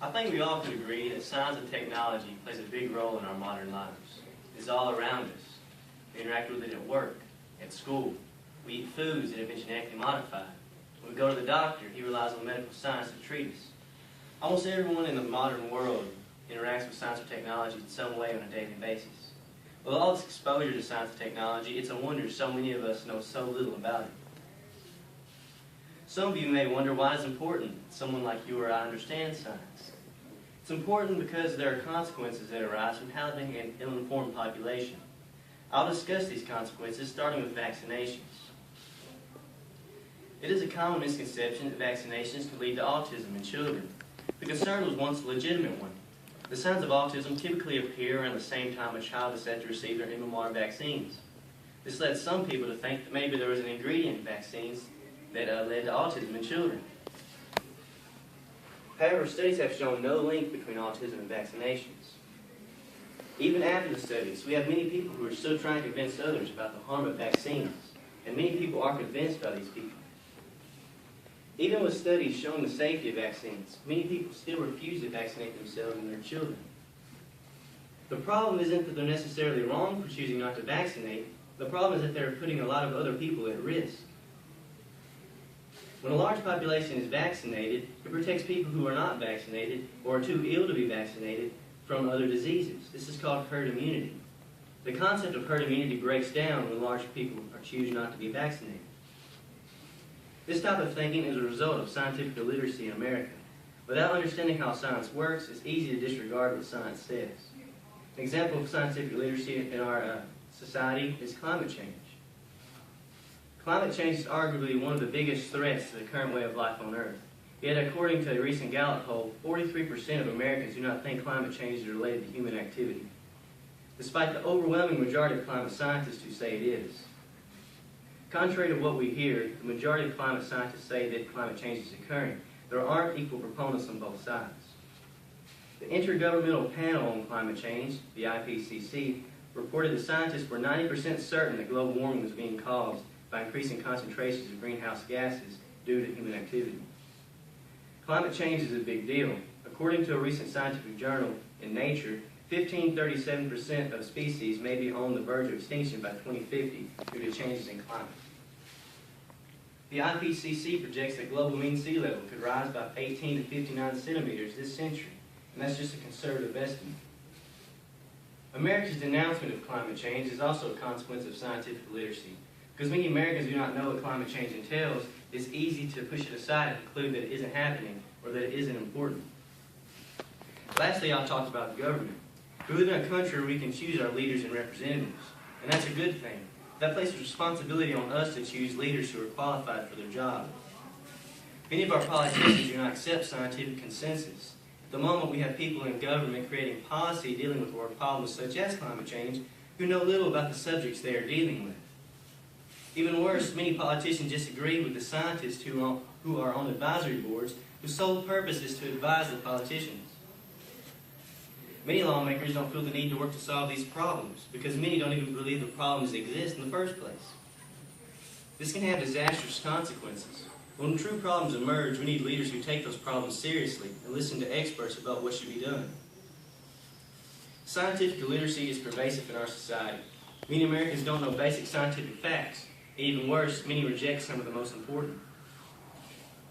I think we all could agree that science and technology plays a big role in our modern lives. It's all around us. We interact with it at work, at school. We eat foods that have been genetically modified. When we go to the doctor, he relies on medical science to treat us. Almost everyone in the modern world interacts with science or technology in some way on a daily basis. With all this exposure to science and technology, it's a wonder so many of us know so little about it. Some of you may wonder why it's important that someone like you or I understand science. It's important because there are consequences that arise from having an ill-informed population. I'll discuss these consequences, starting with vaccinations. It is a common misconception that vaccinations can lead to autism in children. The concern was once a legitimate one. The signs of autism typically appear around the same time a child is set to receive their MMR vaccines. This led some people to think that maybe there was an ingredient in vaccines that led to autism in children. However, studies have shown no link between autism and vaccinations. Even after the studies, we have many people who are still trying to convince others about the harm of vaccines, and many people are convinced by these people. Even with studies showing the safety of vaccines, many people still refuse to vaccinate themselves and their children. The problem isn't that they're necessarily wrong for choosing not to vaccinate. The problem is that they're putting a lot of other people at risk. When a large population is vaccinated, it protects people who are not vaccinated or are too ill to be vaccinated from other diseases. This is called herd immunity. The concept of herd immunity breaks down when large people choose not to be vaccinated. This type of thinking is a result of scientific illiteracy in America. Without understanding how science works, it's easy to disregard what science says. An example of scientific illiteracy in our society is climate change. Climate change is arguably one of the biggest threats to the current way of life on Earth. Yet, according to a recent Gallup poll, 43% of Americans do not think climate change is related to human activity, despite the overwhelming majority of climate scientists who say it is. Contrary to what we hear, the majority of climate scientists say that climate change is occurring. There aren't equal proponents on both sides. The Intergovernmental Panel on Climate Change, the IPCC, reported that scientists were 90% certain that global warming was being caused by increasing concentrations of greenhouse gases due to human activity. Climate change is a big deal. According to a recent scientific journal in Nature, 37% of species may be on the verge of extinction by 2050 due to changes in climate. The IPCC projects that global mean sea level could rise by 18 to 59 centimeters this century, and that's just a conservative estimate. America's denouncement of climate change is also a consequence of scientific illiteracy. Because many Americans do not know what climate change entails, it's easy to push it aside and conclude that it isn't happening or that it isn't important. Lastly, I'll talk about the government. We live in a country where we can choose our leaders and representatives, and that's a good thing. That places responsibility on us to choose leaders who are qualified for their job. Many of our politicians do not accept scientific consensus. At the moment, we have people in government creating policy dealing with world problems such as climate change who know little about the subjects they are dealing with. Even worse, many politicians disagree with the scientists who are on advisory boards whose sole purpose is to advise the politicians. Many lawmakers don't feel the need to work to solve these problems because many don't even believe the problems exist in the first place. This can have disastrous consequences. When true problems emerge, we need leaders who take those problems seriously and listen to experts about what should be done. Scientific illiteracy is pervasive in our society. Many Americans don't know basic scientific facts. Even worse, many reject some of the most important.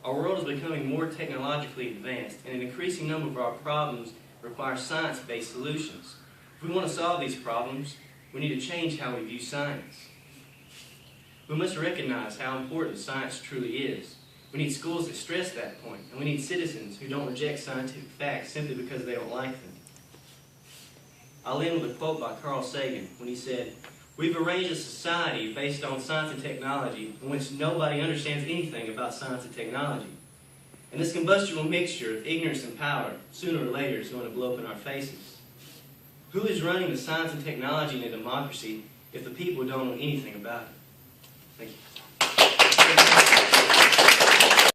Our world is becoming more technologically advanced, and an increasing number of our problems require science-based solutions. If we want to solve these problems, we need to change how we view science. We must recognize how important science truly is. We need schools that stress that point, and we need citizens who don't reject scientific facts simply because they don't like them. I'll end with a quote by Carl Sagan when he said, "We've arranged a society based on science and technology in which nobody understands anything about science and technology. And this combustible mixture of ignorance and power, sooner or later, is going to blow up in our faces. Who is running the science and technology in a democracy if the people don't know anything about it?" Thank you.